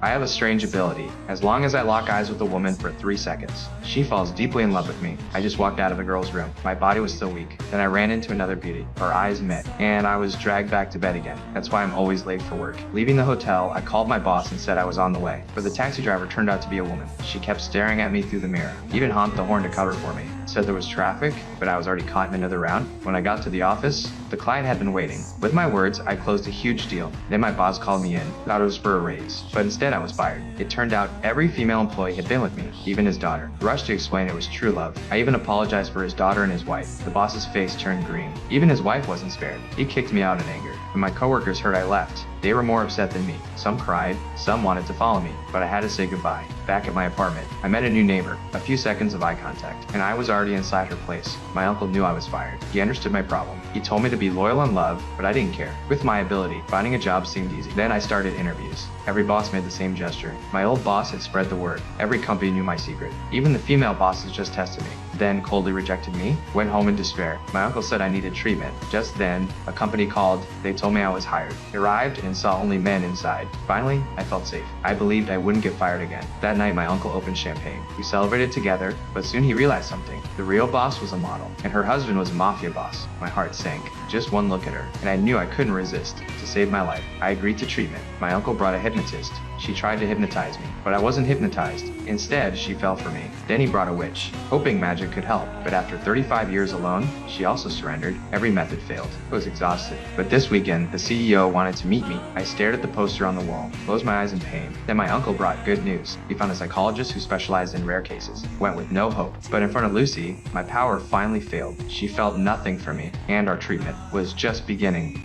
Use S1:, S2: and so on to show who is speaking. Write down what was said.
S1: I have a strange ability. As long as I lock eyes with a woman for 3 seconds, she falls deeply in love with me. I just walked out of the girl's room. My body was still weak. Then I ran into another beauty. Our eyes met, and I was dragged back to bed again. That's why I'm always late for work. Leaving the hotel, I called my boss and said I was on the way. But the taxi driver turned out to be a woman. She kept staring at me through the mirror, even honked the horn to cover for me. Said there was traffic, but I was already caught in another round. When I got to the office, the client had been waiting. With my words, I closed a huge deal. Then my boss called me in, thought it was for a raise, but instead I was fired. It turned out every female employee had been with me, even his daughter. Rushed to explain it was true love. I even apologized for his daughter and his wife. The boss's face turned green. Even his wife wasn't spared. He kicked me out in anger. When my coworkers heard I left, they were more upset than me. Some cried, some wanted to follow me, but I had to say goodbye. Back at my apartment, I met a new neighbor. A few seconds of eye contact, and I was already inside her place. My uncle knew I was fired. He understood my problem. He told me to be loyal and love, but I didn't care. With my ability, finding a job seemed easy. Then I started interviews. Every boss made the same gesture. My old boss had spread the word. Every company knew my secret. Even the female bosses just tested me. Then coldly rejected me. Went home in despair. My uncle said I needed treatment. Just then, a company called. They told me I was hired. Arrived and saw only men inside. Finally, I felt safe. I believed I wouldn't get fired again. That night, my uncle opened champagne. We celebrated together, but soon he realized something. The real boss was a model, and her husband was a mafia boss. My heart sank. Just one look at her, and I knew I couldn't resist. To save my life, I agreed to treatment. My uncle brought a hypnotist. She tried to hypnotize me, but I wasn't hypnotized. Instead, she fell for me. Then he brought a witch, hoping magic could help. But after 35 years alone, she also surrendered. Every method failed. I was exhausted. But this weekend, the CEO wanted to meet me. I stared at the poster on the wall, closed my eyes in pain. Then my uncle brought good news. He found a psychologist who specialized in rare cases. Went with no hope. But in front of Lucy, my power finally failed. She felt nothing for me, and our treatment was just beginning.